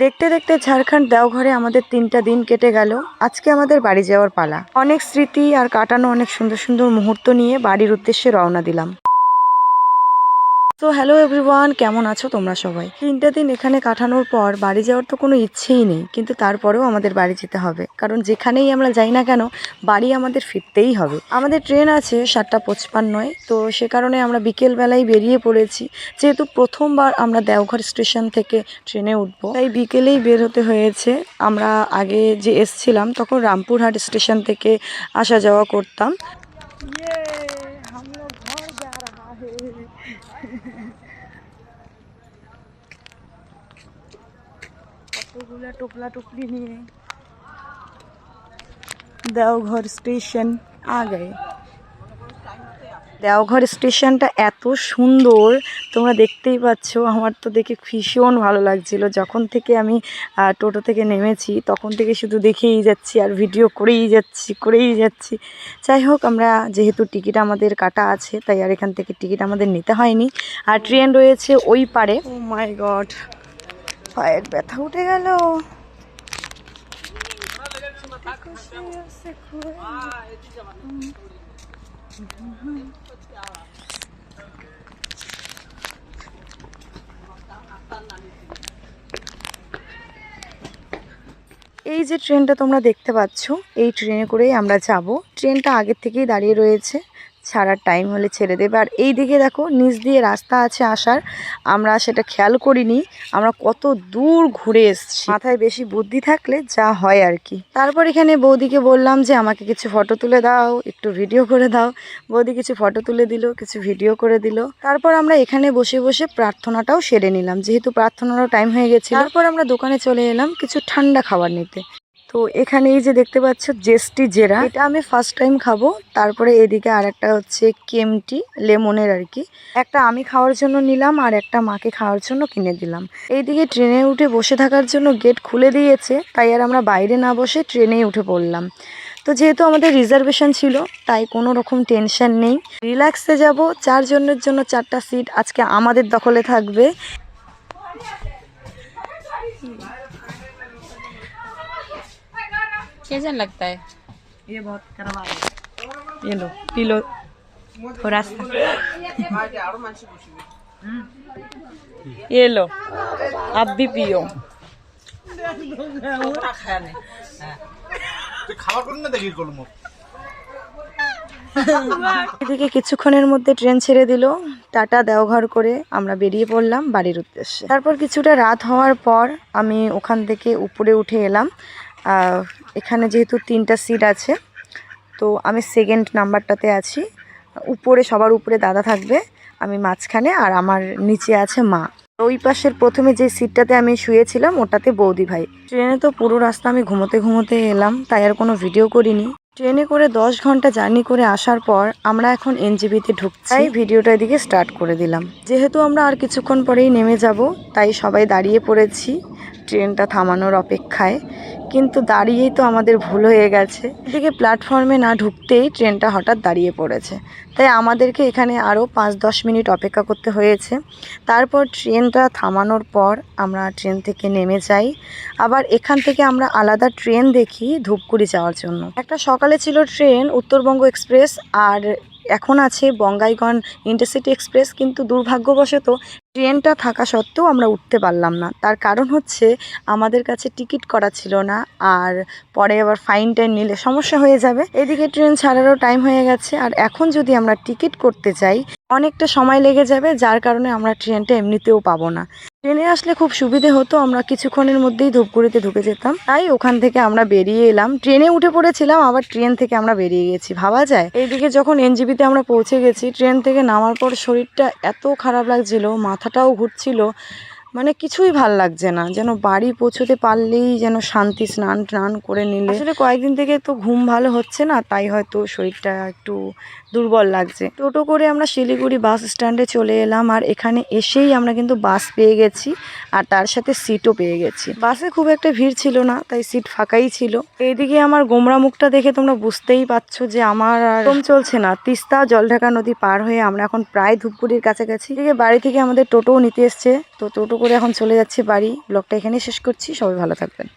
দেখতে দেখতে ঝাড়খণ্ড দেওঘরে আমাদের 3টা দিন কেটে গেল। আজকে আমাদের বাড়ি যাওয়ার পালা। অনেক স্মৃতি আর কাটানো অনেক সুন্দর সুন্দর মুহূর্ত নিয়ে বাড়ির উদ্দেশ্যে রওনা দিলাম। তো হ্যালো এভরিওয়ান, কেমন আছো তোমরা সবাই? 3টা দিন এখানে কাটানোর পর বাড়ি যাওয়ার তো কোনো ইচ্ছেই নেই, কিন্তু তারপরেও আমাদের বাড়ি যেতে হবে, কারণ যেখানেই আমরা যাই না কেন বাড়ি আমাদের ফিরতেই হবে। আমাদের ট্রেন আছে 7:55, তো সে কারণে আমরা বিকেলবেলায় বেরিয়ে পড়েছি। যেহেতু প্রথমবার আমরা দেওঘর স্টেশন থেকে ট্রেনে উঠবো, তাই বিকেলেই বের হতে হয়েছে। আমরা আগে যে এসছিলাম তখন রামপুরহাট স্টেশন থেকে আসা যাওয়া করতাম। কতগুলা টোপলা টুপলি নিয়ে দেওঘর স্টেশন আ গয়ে। দেওঘর স্টেশনটা এত সুন্দর তোমরা দেখতেই পাচ্ছ। আমার তো দেখে ভীষণ ভালো লাগছিল। যখন থেকে আমি টোটো থেকে নেমেছি তখন থেকে শুধু দেখেই যাচ্ছি আর ভিডিও করেই যাচ্ছি। যাই হোক, আমরা যেহেতু টিকিট আমাদের কাটা আছে তাই আর এখান থেকে টিকিট আমাদের নিতে হয়নি। আর ট্রেন রয়েছে ওই পারে। ও মাই গড, পায়ের ব্যথা উঠে গেল। এই যে ট্রেনটা তোমরা দেখতে পাচ্ছ, এই ট্রেনে করেই আমরা যাব। ট্রেনটা আগের থেকেই দাঁড়িয়ে রয়েছে, ছাড়ার টাইম হলে ছেড়ে দেবে। আর এই দিকে দেখো নিচ দিয়ে রাস্তা আছে আসার, আমরা সেটা খেয়াল করিনি। আমরা কত দূর ঘুরে এসেছি। মাথায় বেশি বুদ্ধি থাকলে যা হয় আর কি। তারপর এখানে বৌদিকে বললাম যে আমাকে কিছু ফটো তুলে দাও, একটু ভিডিও করে দাও। বৌদি কিছু ফটো তুলে দিল, কিছু ভিডিও করে দিল। তারপর আমরা এখানে বসে বসে প্রার্থনাটাও সেরে নিলাম, যেহেতু প্রার্থনারও টাইম হয়ে গেছে। তারপর আমরা দোকানে চলে এলাম কিছু ঠান্ডা খাবার নিতে। তো এখানে এই যে দেখতে পাচ্ছ জেস্টি জেরা, এটা আমি ফার্স্ট টাইম খাবো। তারপরে এদিকে আর একটা হচ্ছে কেমটি লেমনের আর কি, একটা আমি খাওয়ার জন্য নিলাম আর একটা মাকে খাওয়ার জন্য কিনে দিলাম। এইদিকে ট্রেনে উঠে বসে থাকার জন্য গেট খুলে দিয়েছে, তাই আর আমরা বাইরে না বসে ট্রেনেই উঠে পড়লাম। তো যেহেতু আমাদের রিজার্ভেশন ছিল তাই কোনো রকম টেনশন নেই, রিল্যাক্সে যাব। 4 জনের জন্য 4টা সিট আজকে আমাদের দখলে থাকবে। कैसा लगता है? ये बहुत करवा ये लो पी लो थोड़ा सा। ये लो आप भी पियो। এদিকে কিছুক্ষণের মধ্যে ট্রেন ছেড়ে দিল। টাটা দেওঘর করে আমরা বেরিয়ে পড়লাম বাড়ির উদ্দেশ্যে। তারপর কিছুটা রাত হওয়ার পর আমি ওখান থেকে উপরে উঠে এলাম। এখানে যেহেতু 3টা সিট আছে, তো আমি সেকেন্ড নাম্বারটাতে আছি। উপরে সবার উপরে দাদা থাকবে, আমি মাঝখানে, আর আমার নিচে আছে মা। ওই পাশের প্রথমে যে সিটটাতে আমি শুয়েছিলাম ওটাতে বৌদি ভাই। ট্রেনে তো পুরো রাস্তা আমি ঘুমোতে এলাম, তাই আর কোনো ভিডিও করিনি। ট্রেনে করে 10 ঘন্টা জার্নি করে আসার পর আমরা এখন এনজেপিতে ঢুকছি, তাই ভিডিওটা এদিকে স্টার্ট করে দিলাম। যেহেতু আমরা আর কিছুক্ষণ পরেই নেমে যাব, তাই সবাই দাঁড়িয়ে পড়েছি ট্রেনটা থামানোর অপেক্ষায়। কিন্তু দাঁড়িয়েই তো আমাদের ভুল হয়ে গেছে। এদিকে প্ল্যাটফর্মে না ঢুকতেই ট্রেনটা হঠাৎ দাঁড়িয়ে পড়েছে, তাই আমাদেরকে এখানে আরও 5-10 মিনিট অপেক্ষা করতে হয়েছে। তারপর ট্রেনটা থামানোর পর আমরা ট্রেন থেকে নেমে যাই। আবার এখান থেকে আমরা আলাদা ট্রেন দেখি ধূপগুড়ি যাওয়ার জন্য। একটা সকালে ছিল ট্রেন উত্তরবঙ্গ এক্সপ্রেস, আর এখন আছে বঙ্গাইগন ইন্টারসিটি এক্সপ্রেস। কিন্তু দুর্ভাগ্যবশত ট্রেনটা থাকা সত্ত্বেও আমরা উঠতে পারলাম না। তার কারণ হচ্ছে আমাদের কাছে টিকিট করা ছিল না, আর পরে আবার ফাইন টাইন নিলে সমস্যা হয়ে যাবে। এদিকে ট্রেন ছাড়ারও টাইম হয়ে গেছে, আর এখন যদি আমরা টিকিট করতে যাই অনেকটা সময় লেগে যাবে, যার কারণে আমরা ট্রেনটা এমনিতেও পাবো না। ট্রেনে আসলে খুব সুবিধে হতো, আমরা কিছুক্ষণের মধ্যেই ধূপগুড়িতে ঢুকে যেতাম। তাই ওখান থেকে আমরা বেরিয়ে এলাম, ট্রেনে উঠে পড়েছিলাম, আবার ট্রেন থেকে আমরা বেরিয়ে গেছি। ভাবা যায়। এইদিকে যখন এনজেপিতে আমরা পৌঁছে গেছি, ট্রেন থেকে নামার পর শরীরটা এত খারাপ লাগছিল, মাথাটাও ঘুরছিল, মানে কিছুই ভাল লাগছে না। যেন বাড়ি পৌঁছতে পারলেই যেন শান্তি, স্নান টান করে নিলে। আসলে কয়েকদিন থেকে তো ঘুম ভালো হচ্ছে না, তাই হয়তো শরীরটা একটু দুর্বল লাগছে। টোটো করে আমরা শিলিগুড়ি বাস স্ট্যান্ডে চলে এলাম, আর এখানে এসেই আমরা কিন্তু বাস পেয়ে গেছি, আর তার সাথে সিটও পেয়ে গেছি। বাসে খুব একটা ভিড় ছিল না, তাই সিট ফাঁকাই ছিল। এইদিকে আমার গোমরা মুখটা দেখে তোমরা বুঝতেই পারছো যে আমার আর দম চলছে না। তিস্তা জলঢাকা নদী পার হয়ে আমরা এখন প্রায় ধূপগুড়ির কাছাকাছি। এদিকে বাড়ি থেকে আমাদের টোটোও নিতে এসছে, তো টোটো করে এখন চলে যাচ্ছি বাড়ি। ব্লগটা এখানেই শেষ করছি, সবাই ভালো থাকবেন।